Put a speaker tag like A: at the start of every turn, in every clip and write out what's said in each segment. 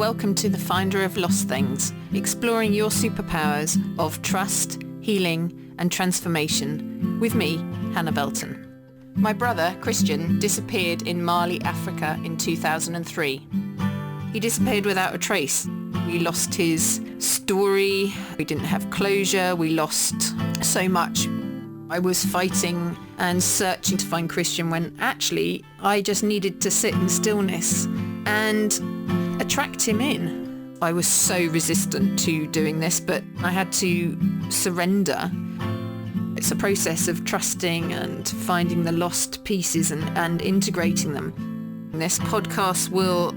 A: welcome to The Finder of Lost Things, exploring your superpowers of trust, healing and transformation, with me, Hannah Belton. My brother, Christian, disappeared in Mali, Africa in 2003. He disappeared without a trace. We lost his story, we didn't have closure, we lost so much. I was fighting and searching to find Christian when actually I just needed to sit in stillness and attract him in. I was so resistant to doing this, but I had to surrender. It's a process of trusting and finding the lost pieces and integrating them. This podcast will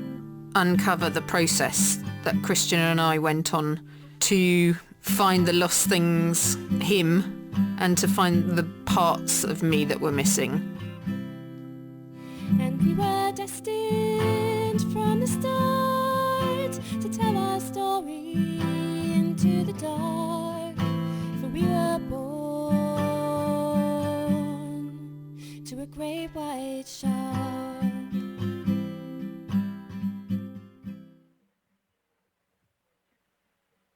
A: uncover the process that Christian and I went on to find the lost things, him, and to find the parts of me that were missing.
B: And we were destined from the start to tell our story into the dark, for we were born to a great white shark.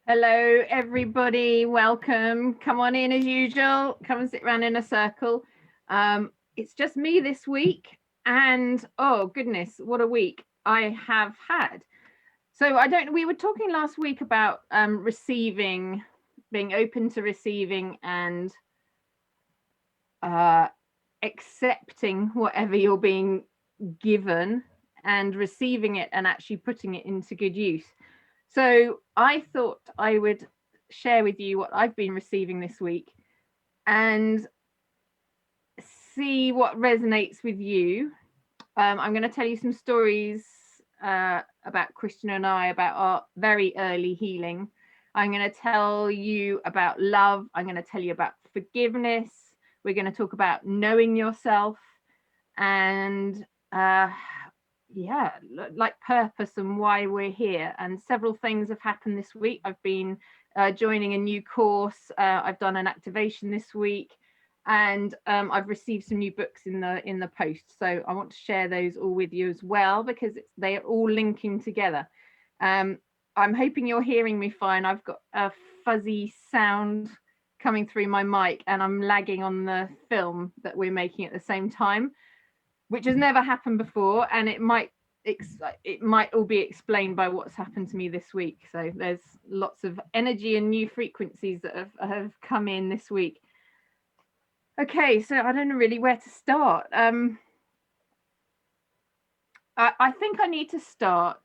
A: Hello everybody, welcome. Come on in as usual, come and sit around in a circle. It's just me this week, and oh goodness, what a week I have had. So we were talking last week about receiving, being open to receiving and accepting whatever you're being given and receiving it and actually putting it into good use. So I thought I would share with you what I've been receiving this week and see what resonates with you. I'm going to tell you some stories about Christian and I, about our very early healing. I'm going to tell you about love. I'm going to tell you about forgiveness. We're going to talk about knowing yourself and like purpose and why we're here. And several things have happened this week. I've been joining a new course. I've done an activation this week, and I've received some new books in the post. So I want to share those all with you as well, because they are all linking together. I'm hoping you're hearing me fine. I've got a fuzzy sound coming through my mic, and I'm lagging on the film that we're making at the same time, which has never happened before, and it might all be explained by what's happened to me this week. So there's lots of energy and new frequencies that have come in this week. Okay, so I don't know really where to start. I think I need to start.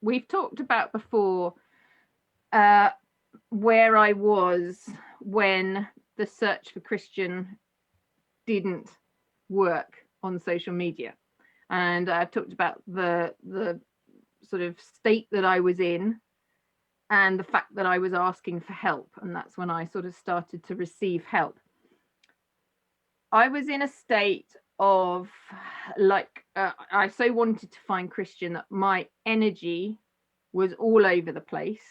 A: We've talked about before where I was when the search for Christian didn't work on social media, and I've talked about the sort of state that I was in and the fact that I was asking for help, and that's when I sort of started to receive help. I was in a state of I so wanted to find Christian that my energy was all over the place.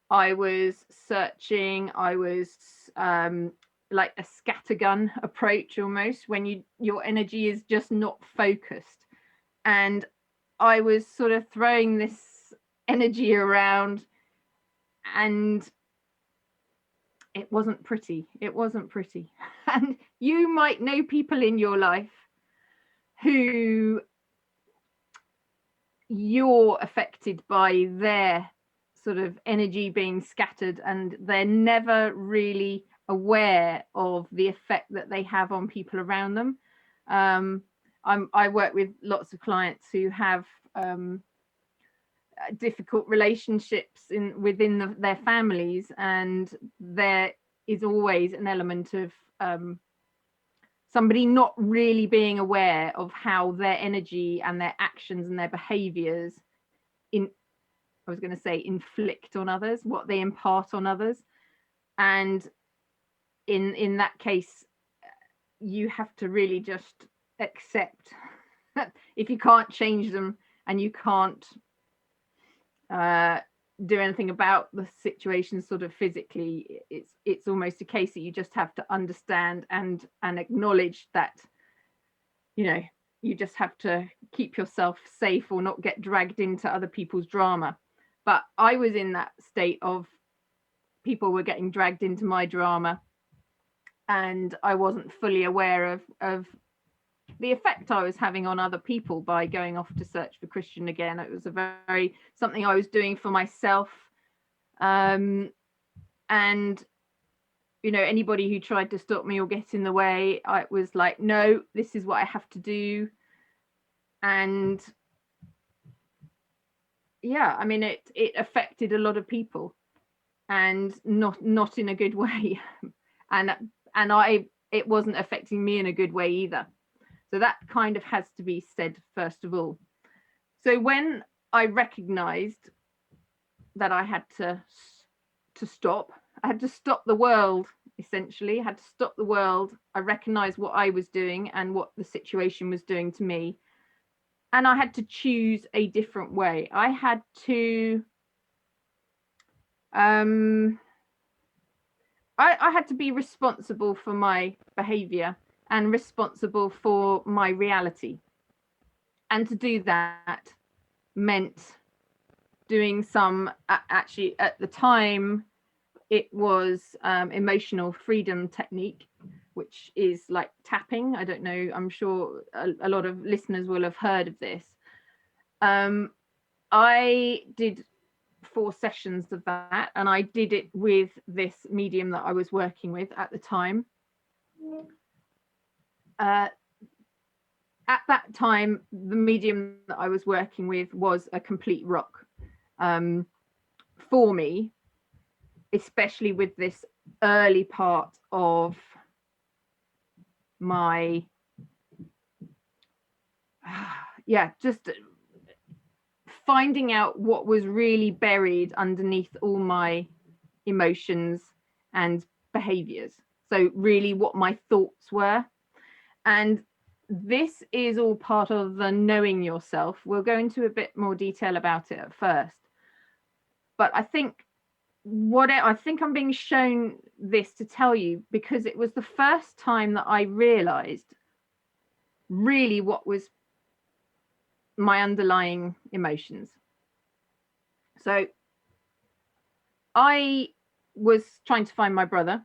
A: I was searching, I was like a scattergun approach almost, when your energy is just not focused. And I was sort of throwing this energy around, and it wasn't pretty. And you might know people in your life who you're affected by their sort of energy being scattered, and they're never really aware of the effect that they have on people around them. I work with lots of clients who have difficult relationships within their families, and there is always an element of somebody not really being aware of how their energy and their actions and their behaviors inflict on others, what they impart on others. And in that case, you have to really just accept if you can't change them and you can't do anything about the situation sort of physically, it's almost a case that you just have to understand and acknowledge that, you know, you just have to keep yourself safe or not get dragged into other people's drama. But I was in that state of people were getting dragged into my drama, and I wasn't fully aware of the effect I was having on other people by going off to search for Christian again. It was something I was doing for myself. And anybody who tried to stop me or get in the way, I was like, no, this is what I have to do. And yeah, I mean, it affected a lot of people, and not in a good way. and it wasn't affecting me in a good way either. So that kind of has to be said first of all. So when I recognized that I had to stop, I had to stop the world, essentially. I had to stop the world. I recognized what I was doing and what the situation was doing to me. And I had to choose a different way. I had to I had to be responsible for my behavior and responsible for my reality. And to do that meant doing some, actually at the time, it was emotional freedom technique, which is like tapping. I don't know, I'm sure a lot of listeners will have heard of this. I did 4 sessions of that, and I did it with this medium that I was working with at the time. At that time, the medium that I was working with was a complete rock for me, especially with this early part of my just finding out what was really buried underneath all my emotions and behaviors. So really what my thoughts were. And this is all part of the knowing yourself. We'll go into a bit more detail about it at first. But I think I'm being shown this to tell you because it was the first time that I realized really what was my underlying emotions. So I was trying to find my brother.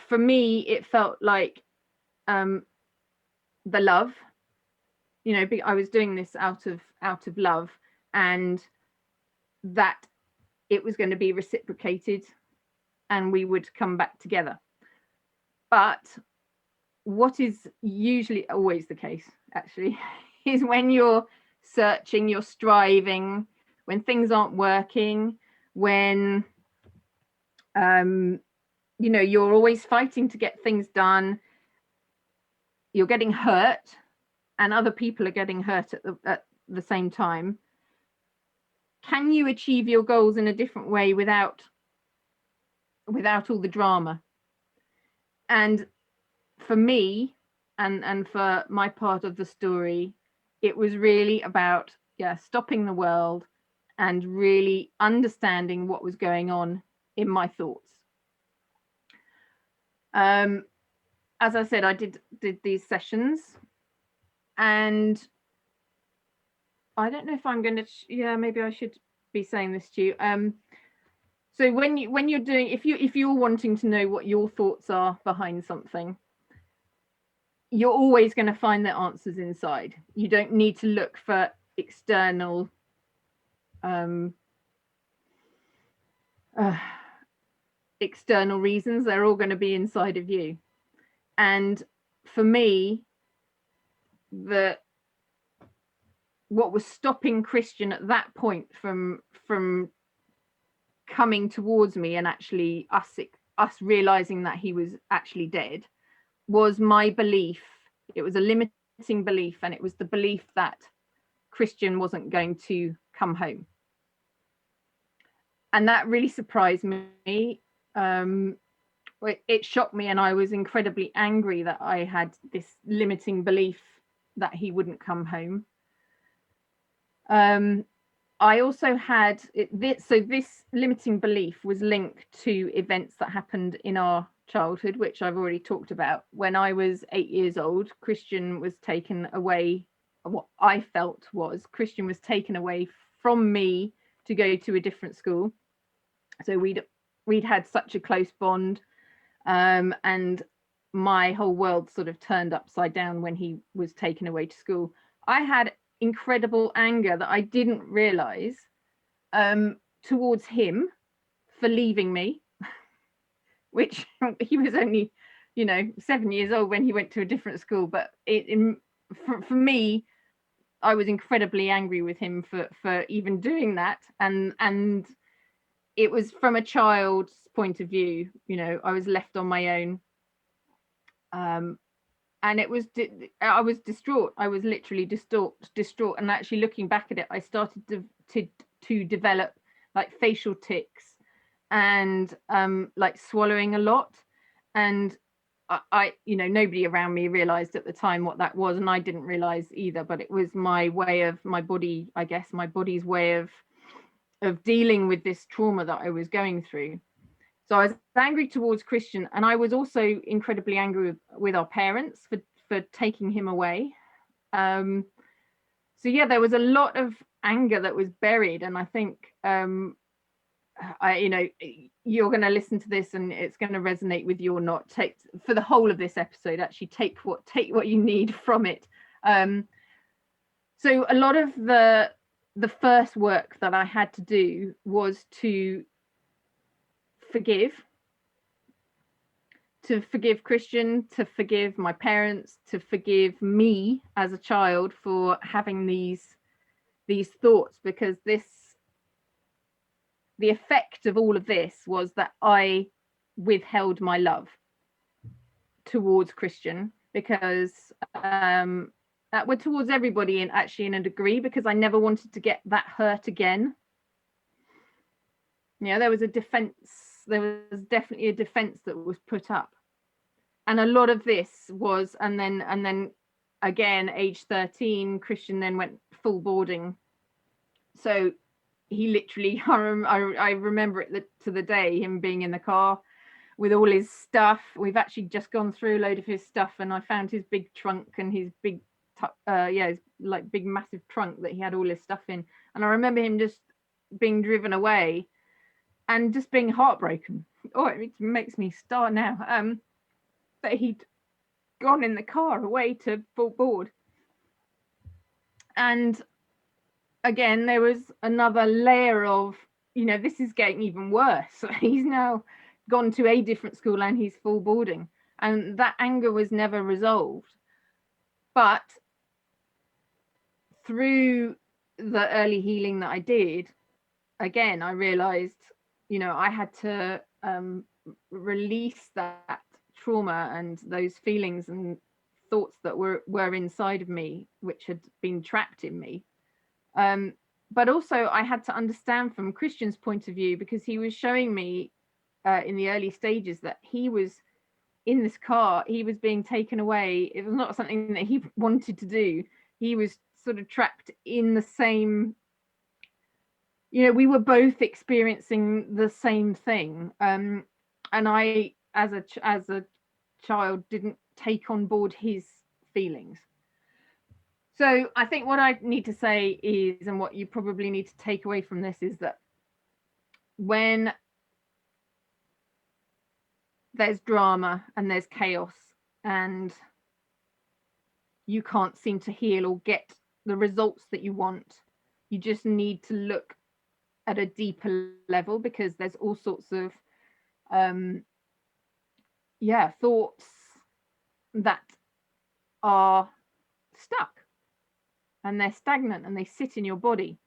A: For me, it felt like the love. I was doing this out of love, and that it was going to be reciprocated and we would come back together. But what is usually always the case, actually, is when you're searching, you're striving, when things aren't working, when you're always fighting to get things done, you're getting hurt, and other people are getting hurt at the same time. Can you achieve your goals in a different way without all the drama? And for me, and for my part of the story, it was really about stopping the world and really understanding what was going on in my thoughts. As I said, I did these sessions, and I don't know if I'm going to maybe I should be saying this to you. So when you're doing, if you're wanting to know what your thoughts are behind something, you're always going to find the answers inside. You don't need to look for external external reasons. They're all going to be inside of you. And for me, what was stopping Christian at that point from coming towards me and actually us realizing that he was actually dead was my belief. It was a limiting belief, and it was the belief that Christian wasn't going to come home. And that really surprised me. It shocked me, and I was incredibly angry that I had this limiting belief that he wouldn't come home. I also had this limiting belief was linked to events that happened in our childhood, which I've already talked about. When I was 8 years old, Christian was taken away. What I felt was Christian was taken away from me to go to a different school. So we'd had such a close bond, and my whole world sort of turned upside down when he was taken away to school. I had incredible anger that I didn't realize towards him for leaving me, which he was only, 7 years old when he went to a different school. But for me, I was incredibly angry with him for even doing that. And it was from a child's point of view. I was left on my own. And I was distraught. I was literally distraught. And actually looking back at it, I started to develop like facial tics and like swallowing a lot. And I nobody around me realized at the time what that was, and I didn't realize either, but it was my body, I guess, my body's way of dealing with this trauma that I was going through. So I was angry towards Christian, and I was also incredibly angry with our parents for taking him away. So yeah, there was a lot of anger that was buried, and I think you're going to listen to this and it's going to resonate with you or not. Take for the whole of this episode, actually take what you need from it. So a lot of the first work that I had to do was to forgive Christian, to forgive my parents, to forgive me as a child for having these thoughts, because the effect of all of this was that I withheld my love towards Christian, because towards everybody, and actually in a degree, because I never wanted to get that hurt again. There was definitely a defense that was put up. And a lot of this was, and then again, age 13, Christian then went full boarding. So he literally, I remember it to the day, him being in the car with all his stuff. We've actually just gone through a load of his stuff, and I found his big trunk and his big, his like big massive trunk that he had all his stuff in. And I remember him just being driven away and just being heartbroken. Oh, it makes me start now. That he'd gone in the car away to full board. And again, there was another layer of, this is getting even worse. He's now gone to a different school and he's full boarding. And that anger was never resolved. But through the early healing that I did, again, I realized, I had to release that trauma and those feelings and thoughts that were inside of me, which had been trapped in me. But also I had to understand from Christian's point of view, because he was showing me in the early stages that he was in this car, he was being taken away. It was not something that he wanted to do. He was sort of trapped in the same, we were both experiencing the same thing. And I, as a child, didn't take on board his feelings. So I think what I need to say is, and what you probably need to take away from this, is that when there's drama and there's chaos and you can't seem to heal or get the results that you want, you just need to look at a deeper level, because there's all sorts of thoughts that are stuck and they're stagnant and they sit in your body.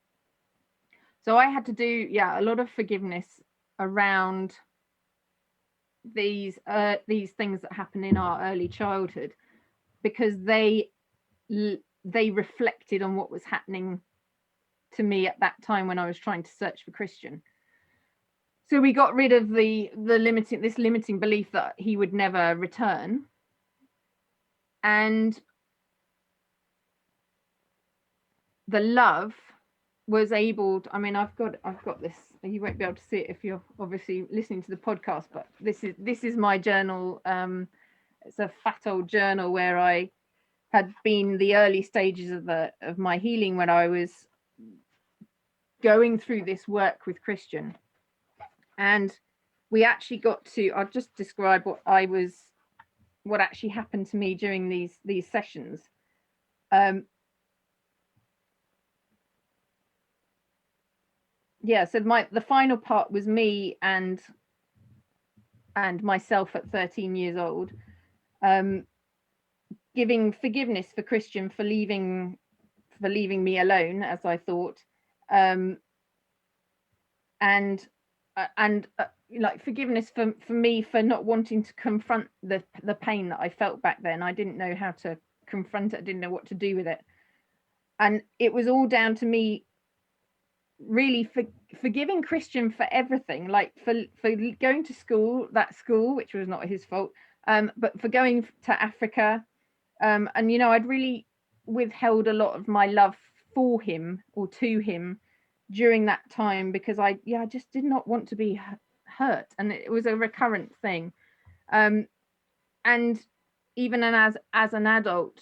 A: So I had to do a lot of forgiveness around these things that happen in our early childhood, because they reflected on what was happening to me at that time when I was trying to search for Christian. So we got rid of this limiting belief that he would never return, and the love was able to, I mean, I've got this, you won't be able to see it if you're obviously listening to the podcast, but this is my journal. It's a fat old journal where I had been the early stages of my healing when I was going through this work with Christian. And we actually got to, I'll just describe what actually happened to me during these sessions. So the final part was me and myself at 13 years old, giving forgiveness for Christian for leaving me alone, as I thought, and like forgiveness for me for not wanting to confront the pain that I felt back then. I didn't know how to confront it. I didn't know what to do with it, and it was all down to me really forgiving Christian for everything, like for going to school, which was not his fault, but for going to Africa, and I'd really withheld a lot of my love for him or to him during that time because I just did not want to be hurt, and it was a recurrent thing, and even as an adult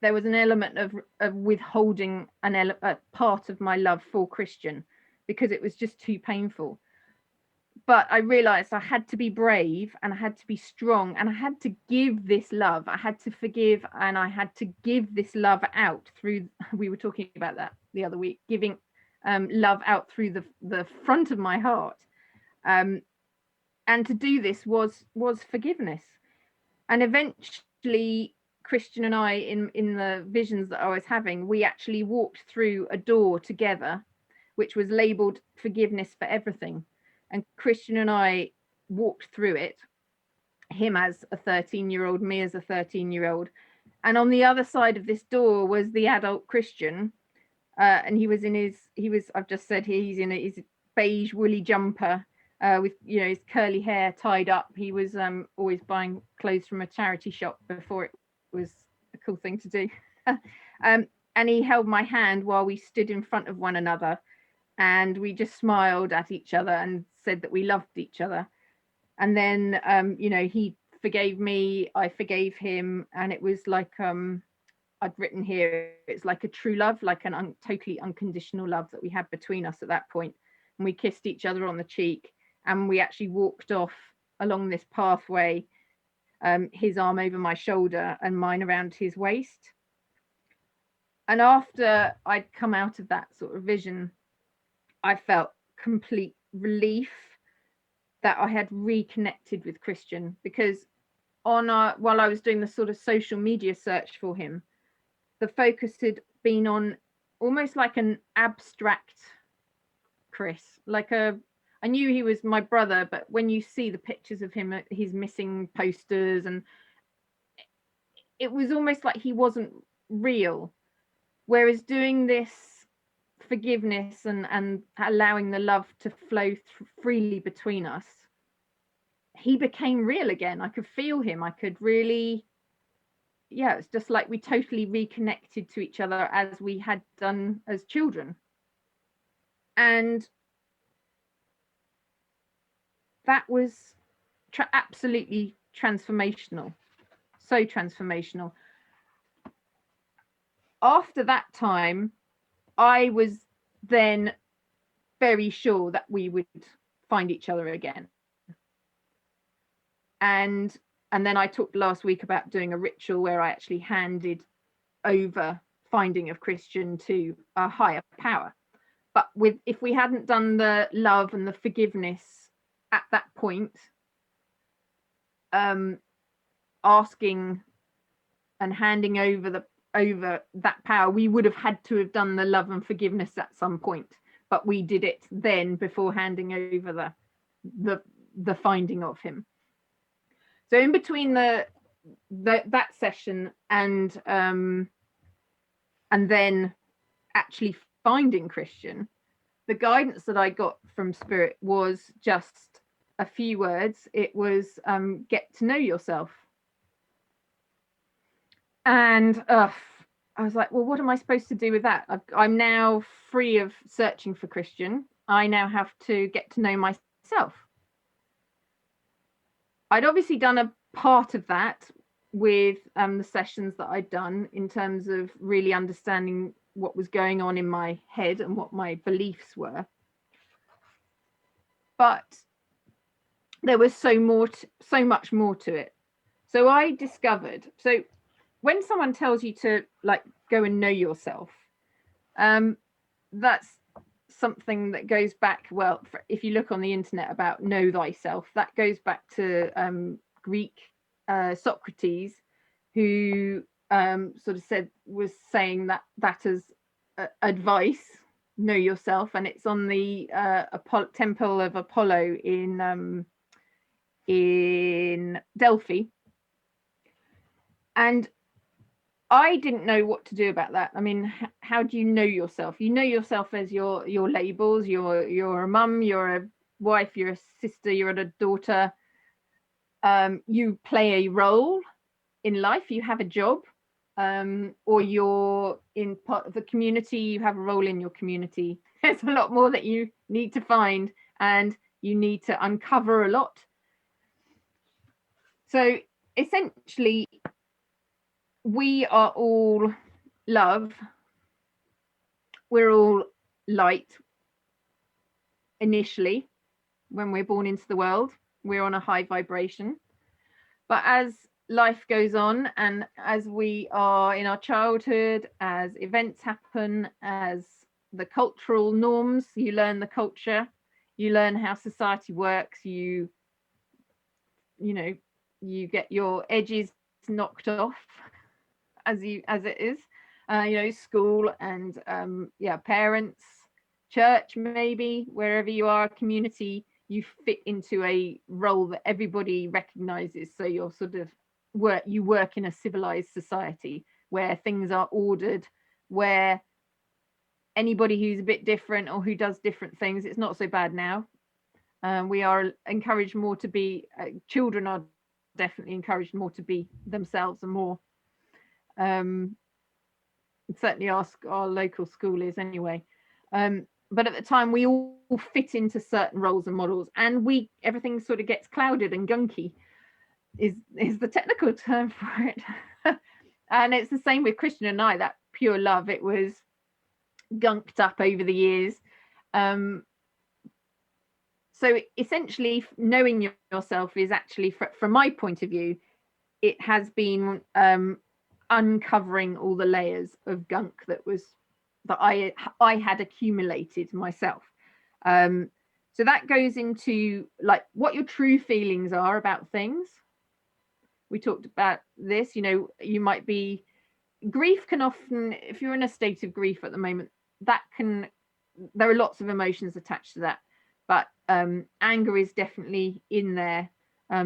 A: there was an element of withholding a part of my love for Christian because it was just too painful. But I realized I had to be brave and I had to be strong and I had to give this love. I had to forgive and I had to give this love out through, we were talking about that the other week, giving love out through the front of my heart. And to do this was forgiveness. And eventually Christian and I, in the visions that I was having, we actually walked through a door together, which was labeled forgiveness for everything. And Christian and I walked through it, him as a 13-year-old, me as a 13-year-old. And on the other side of this door was the adult Christian. And he was I've just said here, he's in his beige woolly jumper with, his curly hair tied up. He was always buying clothes from a charity shop before it was a cool thing to do. And he held my hand while we stood in front of one another. And we just smiled at each other and said that we loved each other. And then, he forgave me, I forgave him. And it was like, I'd written here, it's like a true love, like an totally unconditional love that we had between us at that point. And we kissed each other on the cheek and we actually walked off along this pathway, his arm over my shoulder and mine around his waist. And after I'd come out of that sort of vision, I felt complete relief that I had reconnected with Christian, because while I was doing the sort of social media search for him, the focus had been on almost like an abstract Chris, I knew he was my brother, but when you see the pictures of him, his missing posters, and it was almost like he wasn't real. Whereas doing this forgiveness and allowing the love to flow freely between us, he became real again. I could feel him. I could really, it's just like we totally reconnected to each other as we had done as children. And that was absolutely transformational, so transformational. After that time, I was then very sure that we would find each other again. And then I talked last week about doing a ritual where I actually handed over finding of Christian to a higher power. But if we hadn't done the love and the forgiveness at that point, asking and handing over that power, we would have had to have done the love and forgiveness at some point, but we did it then before handing over the finding of him. So in between that session and then actually finding Christian, the guidance that I got from Spirit was just a few words. It was get to know yourself. And I was like, well, what am I supposed to do with that? I'm now free of searching for Christian. I now have to get to know myself. I'd obviously done a part of that with the sessions that I'd done in terms of really understanding what was going on in my head and what my beliefs were. But there was so much more to it. So I discovered, so when someone tells you to like go and know yourself, that's something that goes back, well, if you look on the internet about know thyself, that goes back to Greek Socrates, who sort of was saying that as advice, know yourself, and it's on the temple of Apollo in Delphi. And I didn't know what to do about that. I mean, how do you know yourself? You know yourself as your labels. You're a mum, you're a wife, you're a sister, you're a daughter. You play a role in life. You have a job, or you're in part of the community. You have a role in your community. There's a lot more that you need to find, and you need to uncover a lot. So essentially, we are all love. We're all light. Initially, when we're born into the world, we're on a high vibration. But as life goes on, and as we are in our childhood, as events happen, as the cultural norms, you learn the culture, you learn how society works, you get your edges knocked off as it is, school and parents, church, maybe wherever you are, community, you fit into a role that everybody recognizes. So you're sort of you work in a civilized society where things are ordered, where anybody who's a bit different or who does different things, it's not so bad now. We are encouraged more to be children are definitely encouraged more to be themselves and more certainly our local school is anyway, but at the time we all fit into certain roles and models, and everything sort of gets clouded and gunky is the technical term for it. And it's the same with Christian and I, that pure love, it was gunked up over the years. So essentially knowing yourself is actually, from my point of view, it has been uncovering all the layers of gunk that I had accumulated myself. So that goes into like what your true feelings are about things. We talked about this, you might be, grief can often, if you're in a state of grief at the moment, there are lots of emotions attached to that, but anger is definitely in there.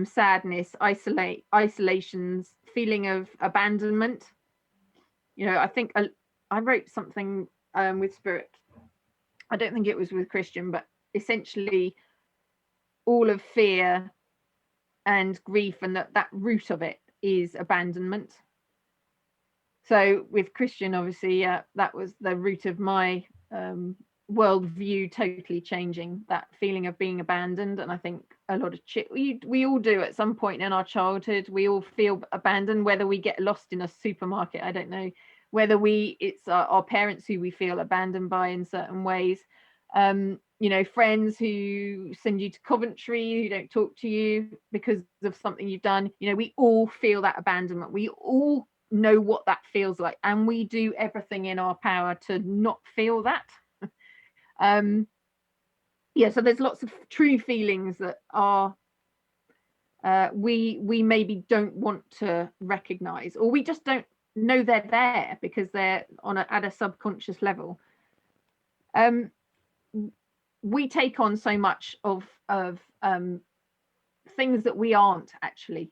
A: Sadness, isolations, feeling of abandonment. I think I wrote something with Spirit. I don't think it was with Christian, but essentially all of fear and grief, and that root of it is abandonment. So with Christian, obviously, that was the root of my worldview totally changing, that feeling of being abandoned. And I think a lot of we all do at some point in our childhood. We all feel abandoned, whether we get lost in a supermarket, I don't know, whether it's our parents who we feel abandoned by in certain ways, friends who send you to Coventry, who don't talk to you because of something you've done. We all feel that abandonment. We all know what that feels like, and we do everything in our power to not feel that. So there's lots of true feelings that are we maybe don't want to recognize, or we just don't know they're there because they're at a subconscious level. We take on so much of things that we aren't actually.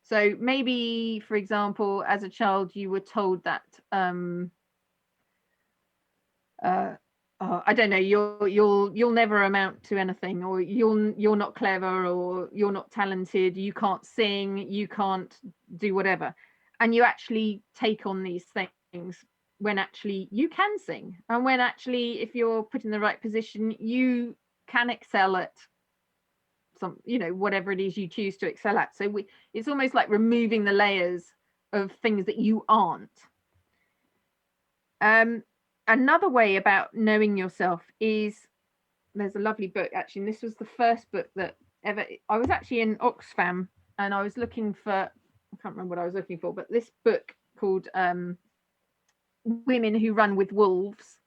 A: So maybe, for example, as a child, you were told that I don't know, you'll never amount to anything, or you're not clever, or you're not talented, you can't sing, you can't do whatever, and you actually take on these things things when actually you can sing, and when actually, if you're put in the right position, you can excel at some, whatever it is you choose to excel at. So it's almost like removing the layers of things that you aren't. Another way about knowing yourself is, there's a lovely book actually, and this was the first book that ever, I was actually in Oxfam and I was looking for, I can't remember what I was looking for, but this book called Women Who Run with Wolves,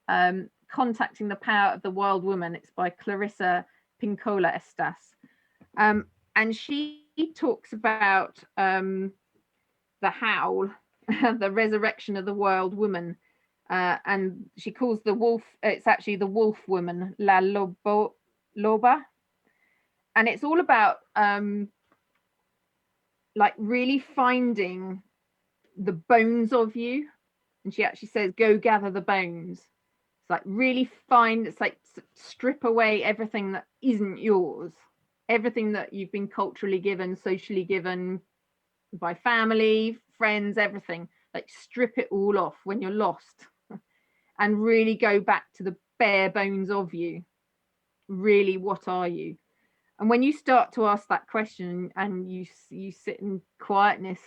A: Contacting the Power of the Wild Woman. It's by Clarissa Pinkola Estas, and she talks about the howl, the resurrection of the wild woman, and she calls the wolf, it's actually the wolf woman, La Loba, and it's all about like really finding the bones of you. And she actually says, go gather the bones. It's like really find, it's like strip away everything that isn't yours, everything that you've been culturally given, socially given, by family, friends, everything. Like strip it all off when you're lost and really go back to the bare bones of you. Really, what are you? And when you start to ask that question and you sit in quietness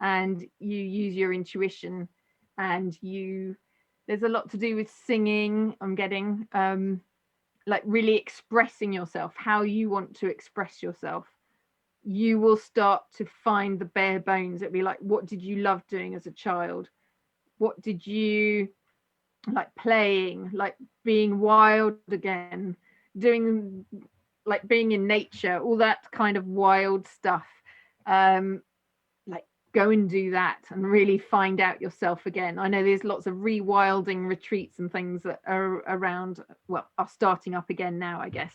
A: and you use your intuition, and there's a lot to do with singing, I'm getting, like really expressing yourself, how you want to express yourself, you will start to find the bare bones. It'll be like, what did you love doing as a child? What did you like playing, like being wild again, doing, like being in nature, all that kind of wild stuff. Like go and do that and really find out yourself again. I know there's lots of rewilding retreats and things that are around, well, are starting up again now, I guess.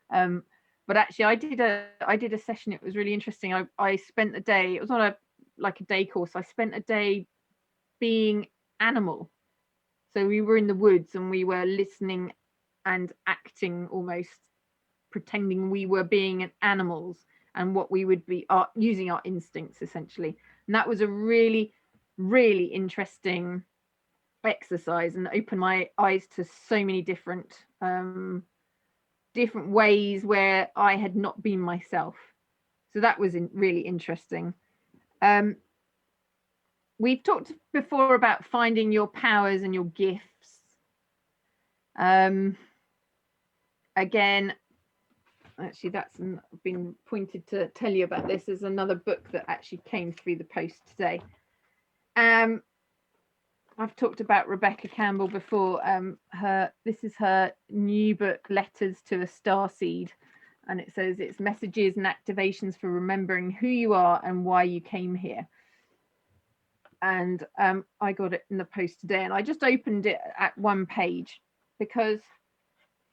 A: But actually I did a session. It was really interesting. I spent a day, it was on a day course. I spent a day being animal. So we were in the woods and we were listening and acting, almost pretending we were being animals, and what we would be using our instincts essentially. And that was a really, really interesting exercise, and opened my eyes to so many different ways where I had not been myself. So that was really interesting. We've talked before about finding your powers and your gifts. Again, actually that's been pointed to tell you about this. There's another book that actually came through the post today. I've talked about Rebecca Campbell before. This is her new book, Letters to a Starseed, and it says it's messages and activations for remembering who you are and why you came here. And I got it in the post today, and I just opened it at one page because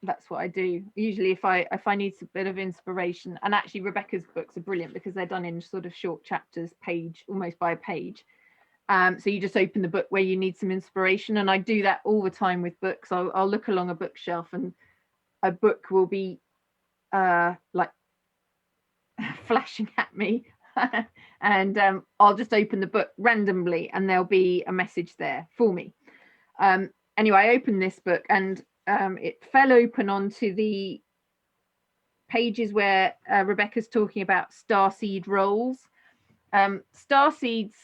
A: that's what I do usually if I need a bit of inspiration. And actually Rebecca's books are brilliant because they're done in sort of short chapters, page almost by a page. So you just open the book where you need some inspiration, and I do that all the time with books. I'll look along a bookshelf and a book will be like flashing at me and I'll just open the book randomly and there'll be a message there for me. Anyway, I opened this book and it fell open onto the pages where Rebecca's talking about starseed roles. Starseeds,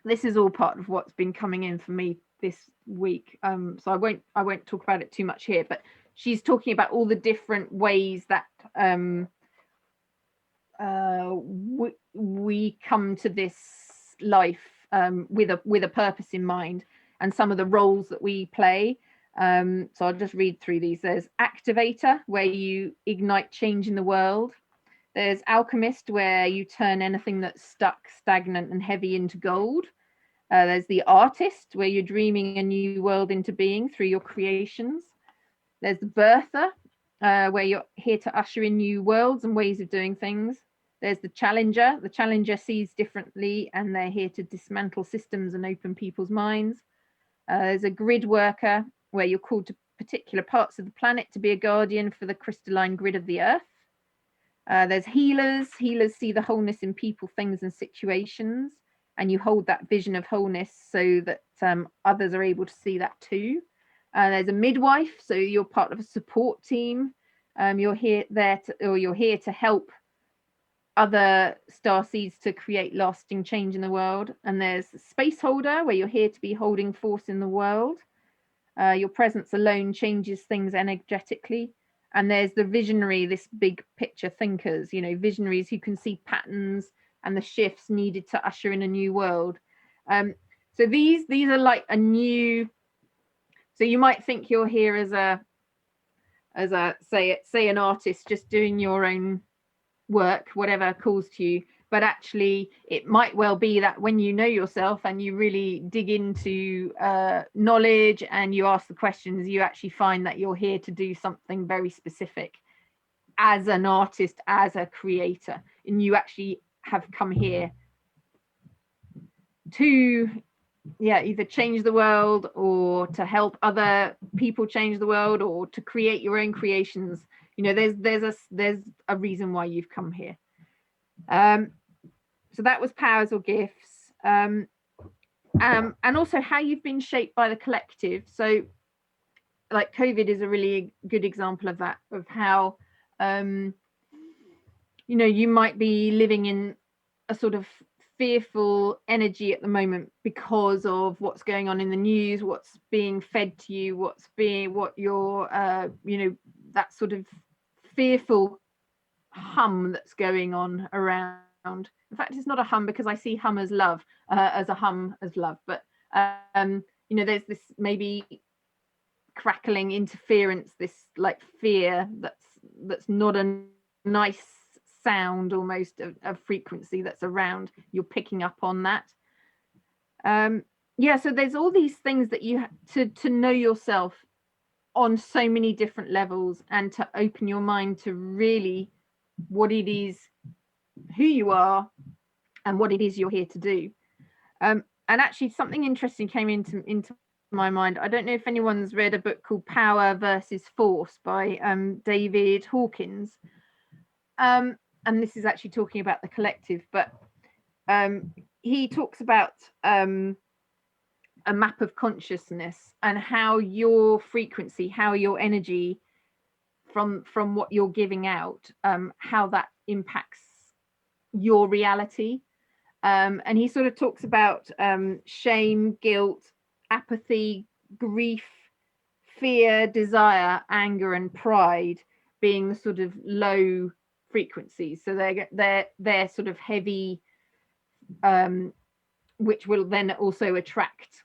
A: this is all part of what's been coming in for me this week, so I won't talk about it too much here, but she's talking about all the different ways that we come to this life with a purpose in mind, and some of the roles that we play. So I'll just read through these. There's activator, where you ignite change in the world. There's alchemist, where you turn anything that's stuck, stagnant and heavy into gold. There's the artist, where you're dreaming a new world into being through your creations. There's the birther, where you're here to usher in new worlds and ways of doing things. There's the challenger. The challenger sees differently and they're here to dismantle systems and open people's minds. There's a grid worker, where you're called to particular parts of the planet to be a guardian for the crystalline grid of the earth. There's healers. Healers see the wholeness in people, things and situations. and you hold that vision of wholeness so that others are able to see that too. There's a midwife, so you're part of a support team. You're here to help other star seeds to create lasting change in the world. And there's a space holder, where you're here to be holding force in the world. Your presence alone changes things energetically. And there's the visionary, this big picture thinkers, visionaries who can see patterns and the shifts needed to usher in a new world. So these are like a new. So you might think you're here as a say an artist just doing your own work, whatever calls to you. But actually, it might well be that when you know yourself and you really dig into knowledge and you ask the questions, you actually find that you're here to do something very specific as an artist, as a creator, and you actually have come here to either change the world or to help other people change the world or to create your own creations. There's a reason why you've come here. So that was powers or gifts, and also how you've been shaped by the collective. So like COVID is a really good example of that, of how you might be living in a sort of fearful energy at the moment because of what's going on in the news, what's being fed to you, what your that sort of fearful hum that's going on around. In fact, it's not a hum, because I see hum as love, as a hum as love, but there's this maybe crackling interference, this like fear that's not a nice sound, almost a frequency that's around. You're picking up on that. So there's all these things that you to know yourself on so many different levels, and to open your mind to really what it is, who you are, and what it is you're here to do. And actually, something interesting came into my mind. I don't know if anyone's read a book called Power versus Force by David Hawkins. And this is actually talking about the collective, but he talks about a map of consciousness, and how your frequency, how your energy from what you're giving out, how that impacts your reality. And he sort of talks about shame, guilt, apathy, grief, fear, desire, anger, and pride being the sort of low frequencies. So they're sort of heavy, which will then also attract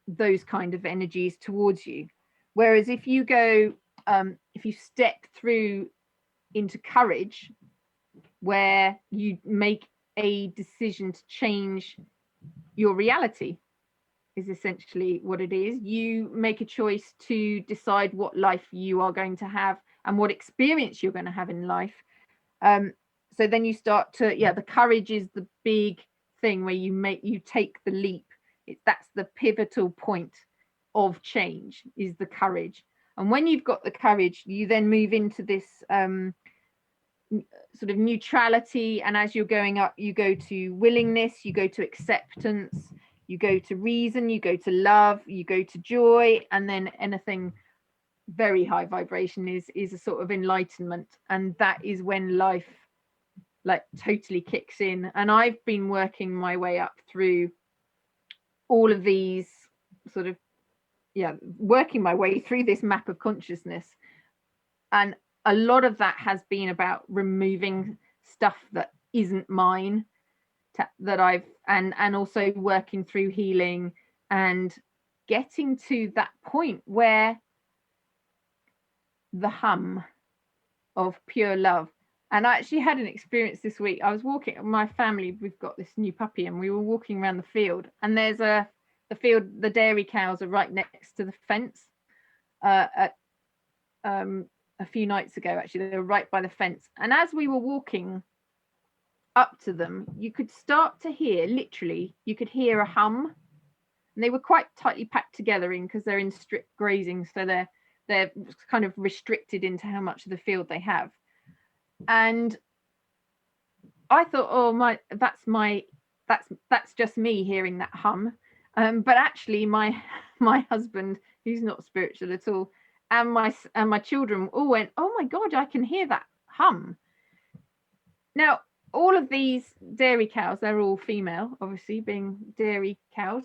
A: those kind of energies towards you. Whereas if you go, if you step through into courage, where you make a decision to change your reality, is essentially what it is. You make a choice to decide what life you are going to have and what experience you're going to have in life. So then you start to, the courage is the big thing where you take the leap. That's the pivotal point of change, is the courage. And when you've got the courage, you then move into this sort of neutrality. And as you're going up, you go to willingness, you go to acceptance, you go to reason, you go to love, you go to joy, and then anything very high vibration is a sort of enlightenment. And that is when life like totally kicks in. And I've been working my way up through all of these sort of working my way through this map of consciousness, and a lot of that has been about removing stuff that isn't mine, that I've and also working through healing and getting to that point where the hum of pure love. And I actually had an experience this week. I was walking, my family, we've got this new puppy, and we were walking around the field, and there's the field, the dairy cows are right next to the fence. A few nights ago, actually, they were right by the fence. And as we were walking up to them, you could start to hear, literally, you could hear a hum. And they were quite tightly packed together because they're in strict grazing, so they're kind of restricted into how much of the field they have. And I thought, oh my, that's that's just me hearing that hum. But actually, my husband, who's not spiritual at all, and my children all went, "Oh my God, I can hear that hum." Now, all of these dairy cows, they're all female, obviously, being dairy cows.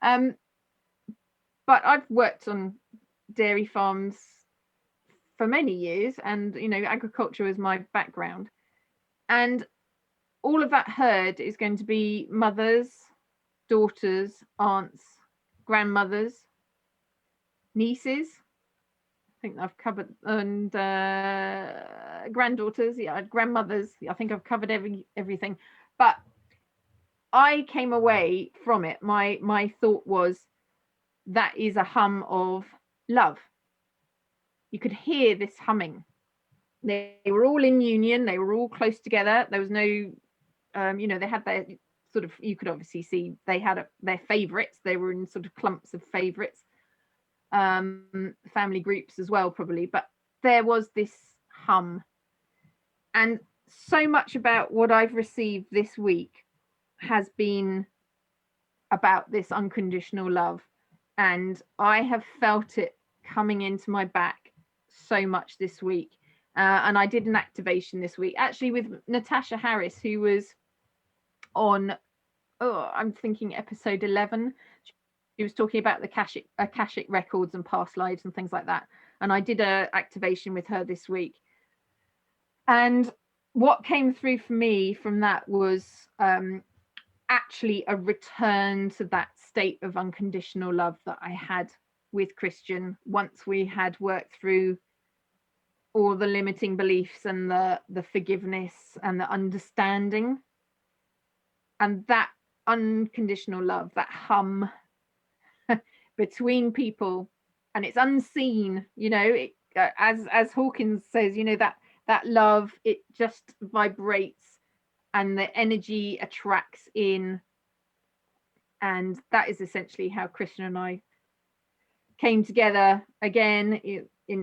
A: But I've worked on dairy farms for many years, and agriculture is my background. And all of that herd is going to be mothers, daughters, aunts, grandmothers, nieces. I think I've covered, and granddaughters, grandmothers. I think I've covered everything. But I came away from it. My thought was, that is a hum of love. You could hear this humming. They were all in union. They were all close together. There was no, they had their sort of, you could obviously see they had their favorites. They were in sort of clumps of favorites, family groups as well, probably. But there was this hum. And so much about what I've received this week has been about this unconditional love. And I have felt it coming into my back so much this week. And I did an activation this week, actually with Natasha Harris, who was on, I'm thinking episode 11. She was talking about the Akashic records and past lives and things like that. And I did a activation with her this week. And what came through for me from that was actually a return to that state of unconditional love that I had with Christian once we had worked through all the limiting beliefs and the forgiveness and the understanding. And that unconditional love, that hum between people, and it's unseen, as Hawkins says, that love, it just vibrates and the energy attracts in. And that is essentially how Christian and I came together again,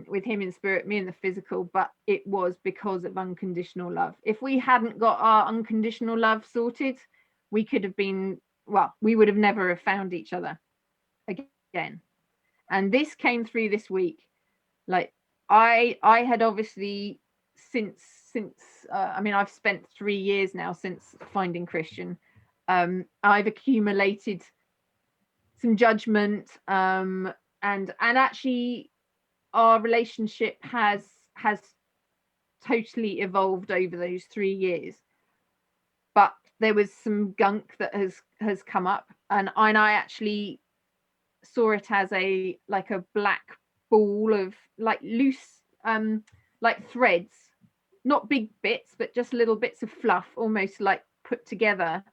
A: with him in spirit, me in the physical. But it was because of unconditional love. If we hadn't got our unconditional love sorted, we could have been, we would have never have found each other again. And this came through this week. Like I had obviously since I've spent 3 years now since finding Christian. I've accumulated some judgment, and actually our relationship has totally evolved over those 3 years. But there was some gunk that has come up, and I actually saw it as a black ball of loose threads, not big bits, but just little bits of fluff, almost like put together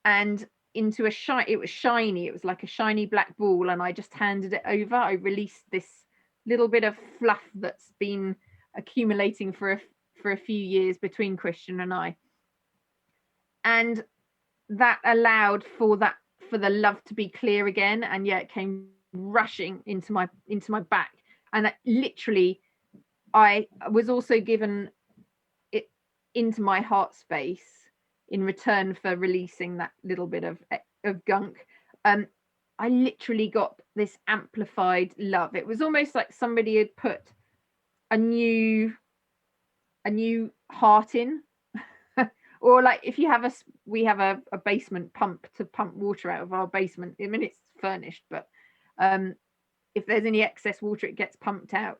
A: and into it was shiny. It was like a shiny black ball, and I just handed it over. I released this little bit of fluff that's been accumulating for a few years between Christian and I. And that allowed for the love to be clear again. And it came rushing into my back. And literally, I was also given it into my heart space in return for releasing that little bit of gunk. I literally got this amplified love. It was almost like somebody had put a new heart in. Or like if you have we have a basement pump to pump water out of our basement. I mean, it's furnished, but if there's any excess water, it gets pumped out.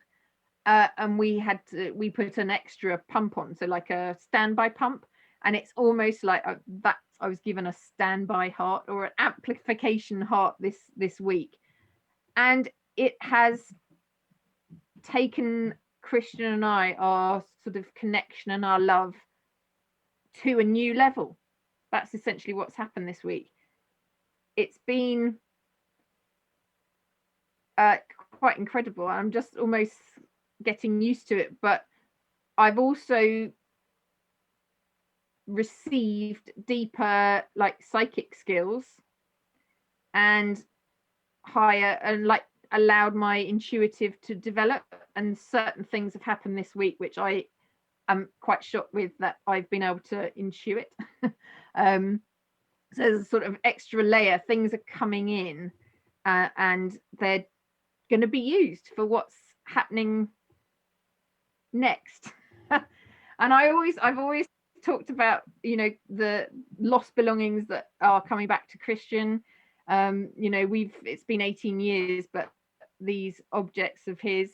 A: And we put an extra pump on, so like a standby pump, and it's almost like that. I was given a standby heart or an amplification heart this week, and it has taken Christian and I, our sort of connection and our love, to a new level. That's essentially what's happened this week. It's been quite incredible. I'm just almost getting used to it, but I've also received deeper psychic skills and higher, and allowed my intuitive to develop, and certain things have happened this week which I am quite shocked with, that I've been able to intuit. So there's a sort of extra layer. Things are coming in, and they're going to be used for what's happening next. And I've always talked about, you know, the lost belongings that are coming back to Christian. You know, it's been 18 years, but these objects of his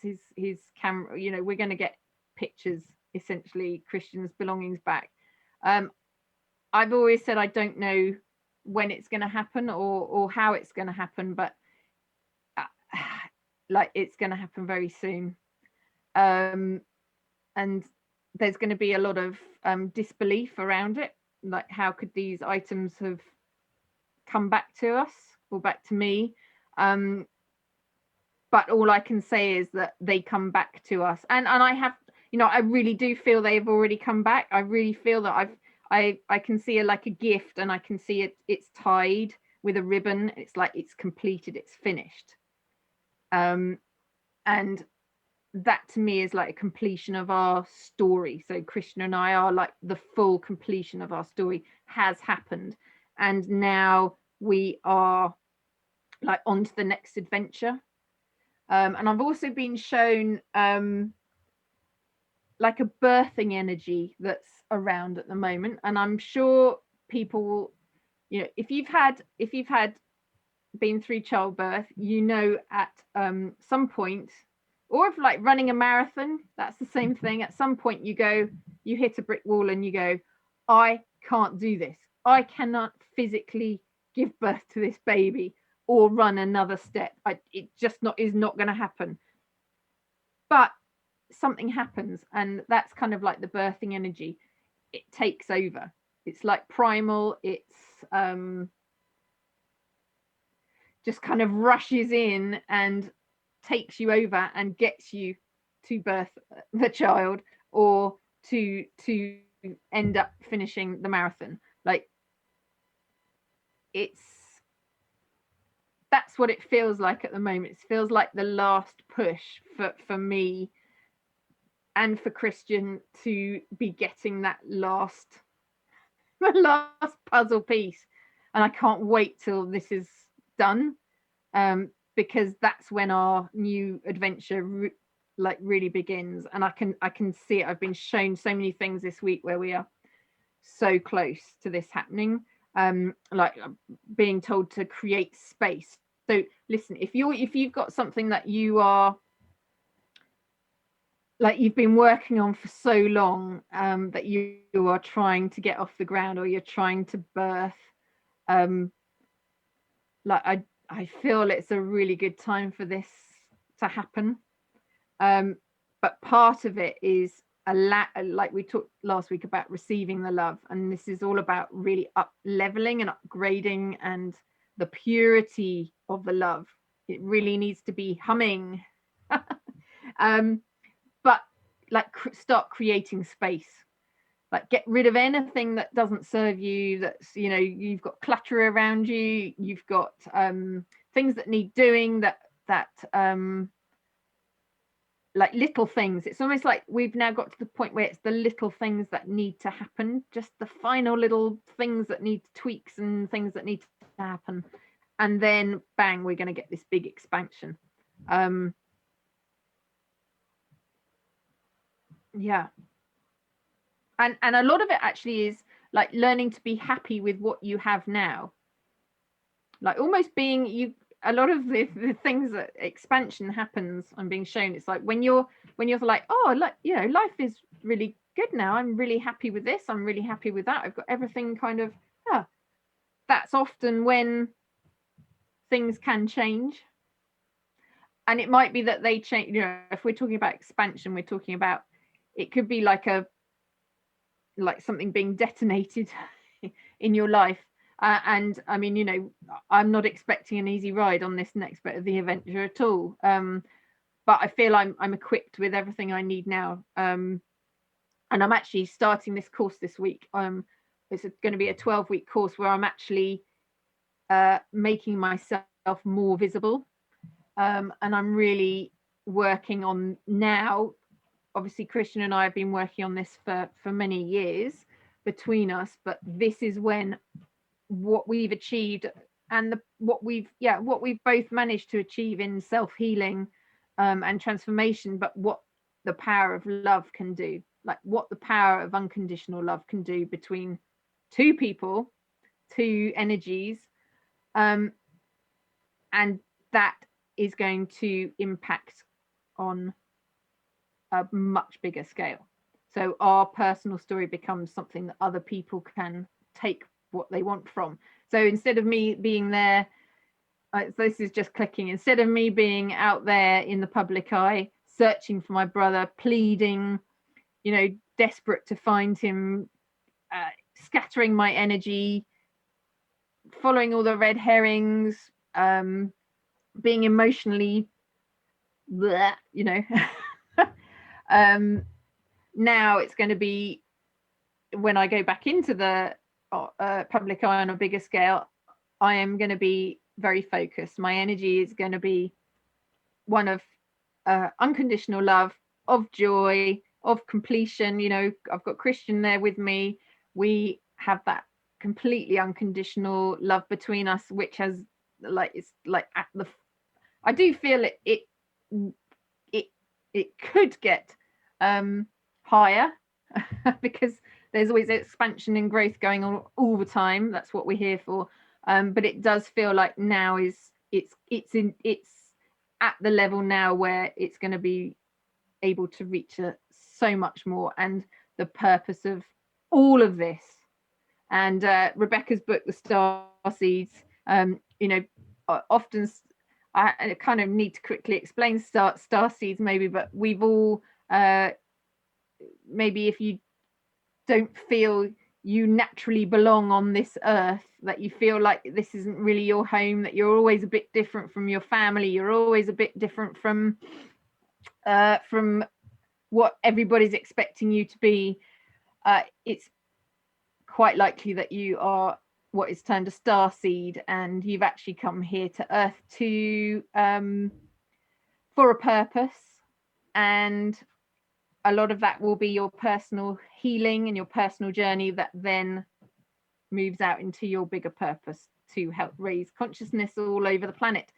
A: camera, you know, we're going to get pictures, essentially Christian's belongings back. I've always said I don't know when it's going to happen or how it's going to happen, but like it's going to happen very soon. And there's going to be a lot of disbelief around it. Like, how could these items have come back to us or back to me? But all I can say is that they come back to us, and I have, you know, I really do feel they've already come back. I really feel that I can see like a gift, and I can see it's tied with a ribbon. It's like it's completed, it's finished. And that to me is like a completion of our story. So Christian and I are like the full completion of our story has happened, and now we are like on to the next adventure. And I've also been shown like a birthing energy that's around at the moment, and I'm sure people will, you know, if you've had been through childbirth, you know, at some point, or if like running a marathon, that's the same thing. At some point you hit a brick wall and you go, I can't do this. I cannot physically give birth to this baby or run another step. It just is not going to happen. But something happens, and that's kind of like the birthing energy. It takes over. It's like primal. It's just kind of rushes in and takes you over and gets you to birth the child, or to end up finishing the marathon. Like, that's what it feels like at the moment. It feels like the last push for me and for Christian to be getting that last puzzle piece. And I can't wait till this is done, because that's when our new adventure really begins. And I can see it. I've been shown so many things this week where we are so close to this happening. Like being told to create space. So listen, if you've got something that you are like you've been working on for so long, that you are trying to get off the ground, or you're trying to birth, like I feel it's a really good time for this to happen. But part of it is like we talked last week about receiving the love, and this is all about really up leveling and upgrading, and the purity of the love. It really needs to be humming. But like start creating space. Like, get rid of anything that doesn't serve you, that's, you know, you've got clutter around you, you've got things that need doing, that like little things. It's almost like we've now got to the point where it's the little things that need to happen, just the final little things that need tweaks and things that need to happen, and then bang, we're going to get this big expansion. Yeah. And a lot of it actually is like learning to be happy with what you have now. Like almost being a lot of the things that expansion happens, I'm being shown. It's like when you're like, oh, like, you know, life is really good now. I'm really happy with this. I'm really happy with that. I've got everything kind of, that's often when things can change. And it might be that they change, you know, if we're talking about expansion, we're talking about, it could be like something being detonated in your life. And I mean, you know, I'm not expecting an easy ride on this next bit of the adventure at all. But I feel I'm equipped with everything I need now. And I'm actually starting this course this week. It's going to be a 12-week course where I'm actually making myself more visible. And I'm really working on now. Obviously, Christian and I have been working on this for many years between us, but this is when
C: what we've achieved and what we've both managed to achieve in self-healing and transformation, but what the power of love can do, like what the power of unconditional love can do between two people, two energies, and that is going to impact on a much bigger scale. So our personal story becomes something that other people can take what they want from. So instead of me being there, this is just clicking, instead of me being out there in the public eye, searching for my brother, pleading, desperate to find him, scattering my energy, following all the red herrings, being emotionally, bleh, now it's going to be, when I go back into the public eye on a bigger scale, I am going to be very focused. My energy is going to be one of unconditional love, of joy, of completion. I've got Christian there with me. We have that completely unconditional love between us, which has it's like at the, I do feel it could get higher because there's always expansion and growth going on all the time. That's what we're here for. But it does feel like now it's at the level now where it's going to be able to reach so much more, and the purpose of all of this. And Rebecca's book, The Star Seeds, often I kind of need to quickly explain star seeds maybe, but we've all maybe if you don't feel you naturally belong on this earth, that you feel like this isn't really your home, that you're always a bit different from your family, you're always a bit different from what everybody's expecting you to be, it's quite likely that you are what is termed a star seed, and you've actually come here to earth to for a purpose, and a lot of that will be your personal healing and your personal journey that then moves out into your bigger purpose to help raise consciousness all over the planet.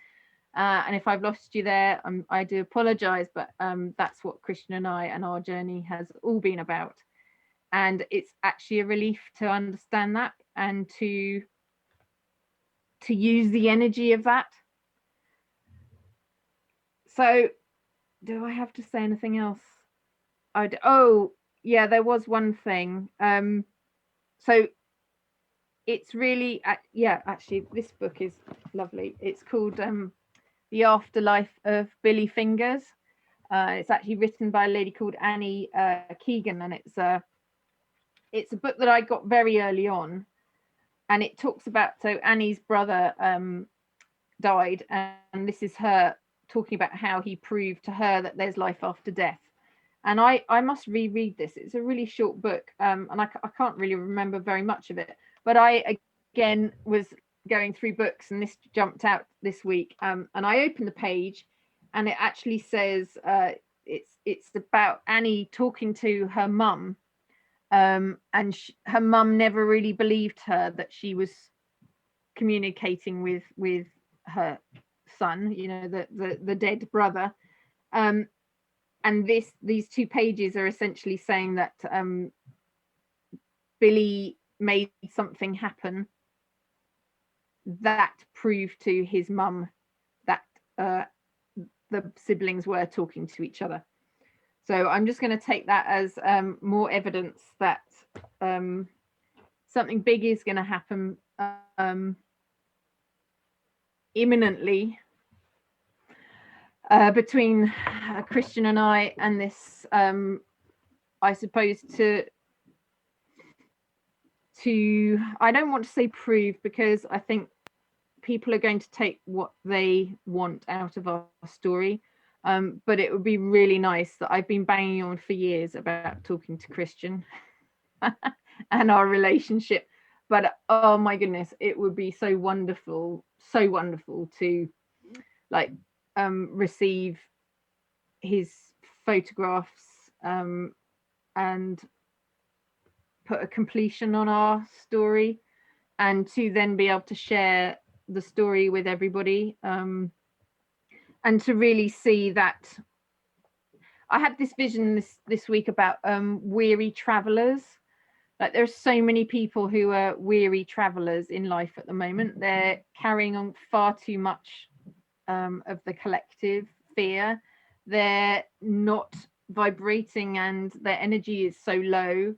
C: And if I've lost you there, I do apologize, but that's what Christian and I and our journey has all been about. And it's actually a relief to understand that and to use the energy of that. So do I have to say anything else? Oh yeah, there was one thing. So it's really actually this book is lovely. It's called The Afterlife of Billy Fingers. It's actually written by a lady called Annie Keegan, and it's a book that I got very early on, and it talks about, so Annie's brother died, and this is her talking about how he proved to her that there's life after death. And I must reread this. It's a really short book, and I can't really remember very much of it, but I again was going through books and this jumped out this week, and I opened the page and it actually says it's about Annie talking to her mum, and her mum never really believed her that she was communicating with her son, the dead brother. And these 2 pages are essentially saying that Billy made something happen that proved to his mum that the siblings were talking to each other. So I'm just going to take that as more evidence that something big is going to happen imminently between Christian and I, and this I suppose to I don't want to say prove, because I think people are going to take what they want out of our story, but it would be really nice that I've been banging on for years about talking to Christian and our relationship, but oh my goodness, it would be so wonderful to receive his photographs and put a completion on our story. and to then be able to share the story with everybody, and to really see that. I had this vision this week about weary travelers. Like, there's so many people who are weary travelers in life at the moment. They're carrying on far too much of the collective fear. They're not vibrating and their energy is so low.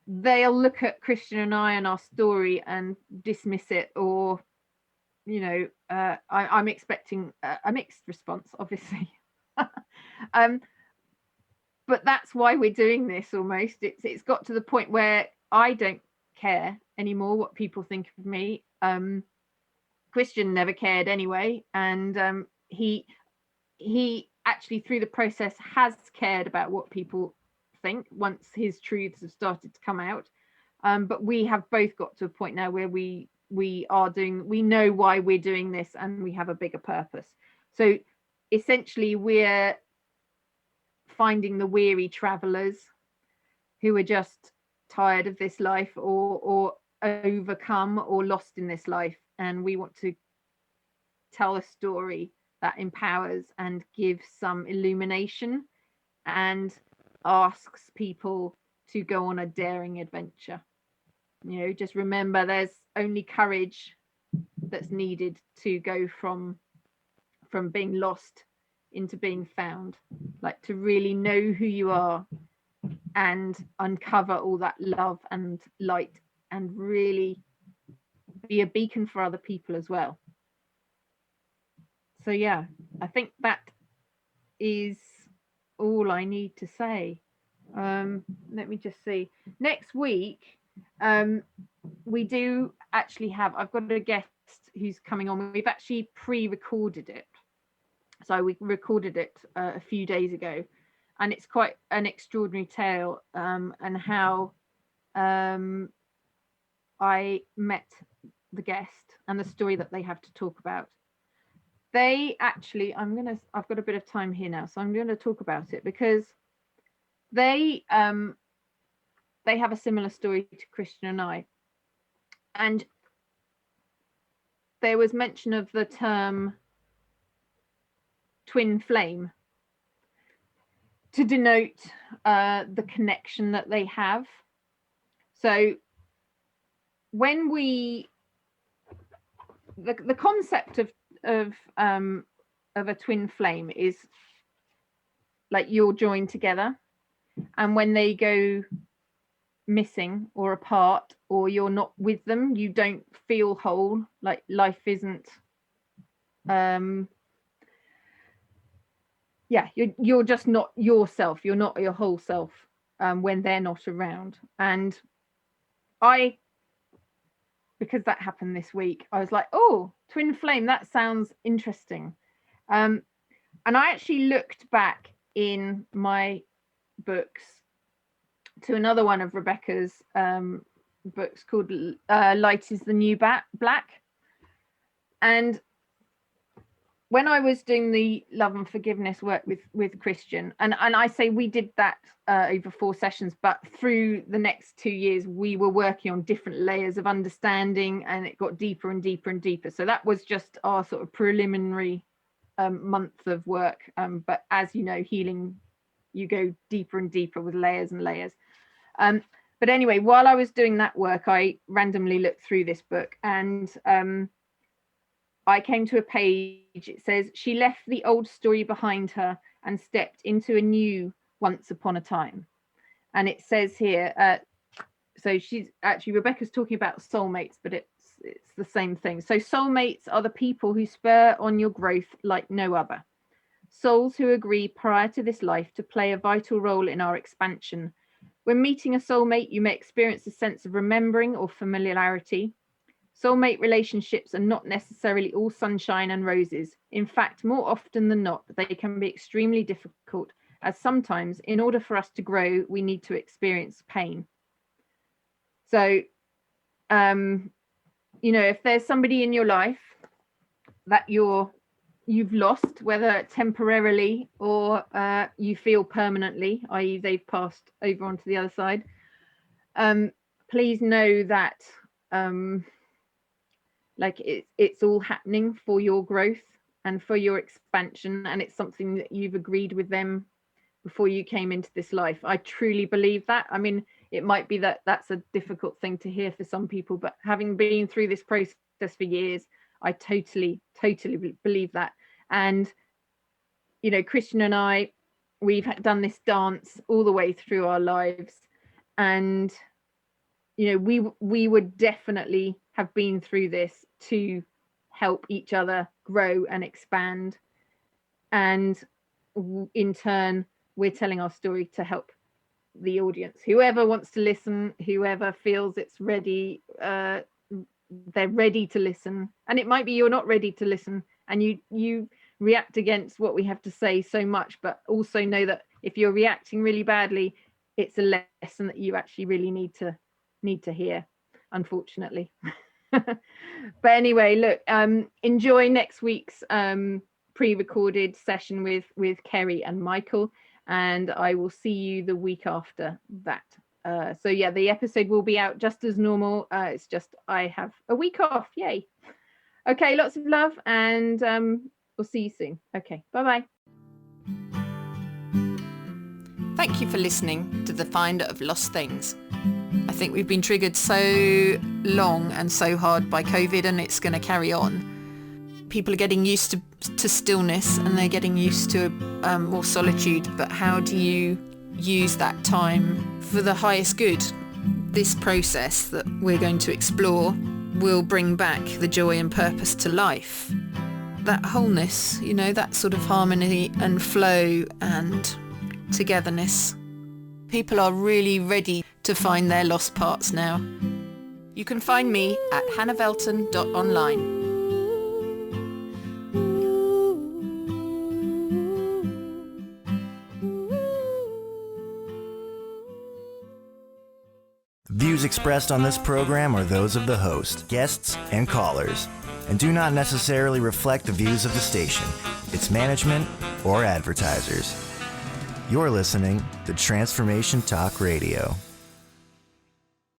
C: They'll look at Christian and I and our story and dismiss it, or I'm expecting a mixed response, obviously. But that's why we're doing this. Almost it's got to the point where I don't care anymore what people think of me. Christian never cared anyway, and he actually through the process has cared about what people think once his truths have started to come out. But we have both got to a point now where we know why we're doing this, and we have a bigger purpose. So essentially we're finding the weary travelers who are just tired of this life, or overcome or lost in this life, and we want to tell a story that empowers and gives some illumination and asks people to go on a daring adventure. Just remember, there's only courage that's needed to go from being lost into being found, like to really know who you are and uncover all that love and light, and really be a beacon for other people as well. So yeah, I think that is all I need to say. Let me just see. Next week, we do actually have, I've got a guest who's coming on. We've actually pre-recorded it. So we recorded it a few days ago, and it's quite an extraordinary tale, and how I met the guest and the story that they have to talk about. They actually, I've got a bit of time here now, so I'm going to talk about it, because they have a similar story to Christian and I. And there was mention of the term twin flame to denote the connection that they have. So when the concept of a twin flame is like you're joined together, and when they go missing or apart, or you're not with them, you don't feel whole. Like life isn't you're just not yourself, you're not your whole self when they're not around. And because that happened this week, I was like, oh, twin flame, that sounds interesting. And I actually looked back in my books to another one of Rebecca's books called Light is the New Black. And when I was doing the love and forgiveness work with Christian, and I say we did that over 4 sessions, but through the next 2 years, we were working on different layers of understanding, and it got deeper and deeper and deeper. So that was just our sort of preliminary month of work. But as you know, healing, you go deeper and deeper with layers and layers. But anyway, while I was doing that work, I randomly looked through this book, and I came to a page. It says, she left the old story behind her and stepped into a new once upon a time. And it says here, so she's actually, Rebecca's talking about soulmates, but it's the same thing. So soulmates are the people who spur on your growth like no other. Souls who agree prior to this life to play a vital role in our expansion. When meeting a soulmate, you may experience a sense of remembering or familiarity. Soulmate relationships are not necessarily all sunshine and roses. In fact, more often than not, they can be extremely difficult, as sometimes, in order for us to grow, we need to experience pain. So, if there's somebody in your life that you've lost, whether temporarily or you feel permanently, i.e. they've passed over onto the other side, please know that like it's all happening for your growth and for your expansion, and it's something that you've agreed with them before you came into this life. I truly believe that. I mean, it might be that that's a difficult thing to hear for some people, but having been through this process for years, I totally believe that. And you know, Christian and I, we've done this dance all the way through our lives, and you know, we would definitely have been through this to help each other grow and expand, and in turn we're telling our story to help the audience, whoever wants to listen, whoever feels it's ready, they're ready to listen. And it might be you're not ready to listen and you react against what we have to say so much, but also know that if you're reacting really badly, it's a lesson that you actually really need to hear, unfortunately. But anyway, look, enjoy next week's pre-recorded session with Kerry and Michael, and I will see you the week after that. So yeah, the episode will be out just as normal. It's just I have a week off. Yay. Okay, lots of love, and we'll see you soon. Okay, bye-bye.
A: Thank you for listening to The Finder of Lost Things. I think we've been triggered so long and so hard by COVID, and it's going to carry on. People are getting used to stillness, and they're getting used to more solitude, but how do you use that time for the highest good? This process that we're going to explore will bring back the joy and purpose to life. That wholeness, you know, that sort of harmony and flow and togetherness. People are really ready to find their lost parts now. You can find me at hannahvelton.online.
D: Views expressed on this program are those of the host, guests, and callers, and do not necessarily reflect the views of the station, its management, or advertisers. You're listening to Transformation Talk Radio.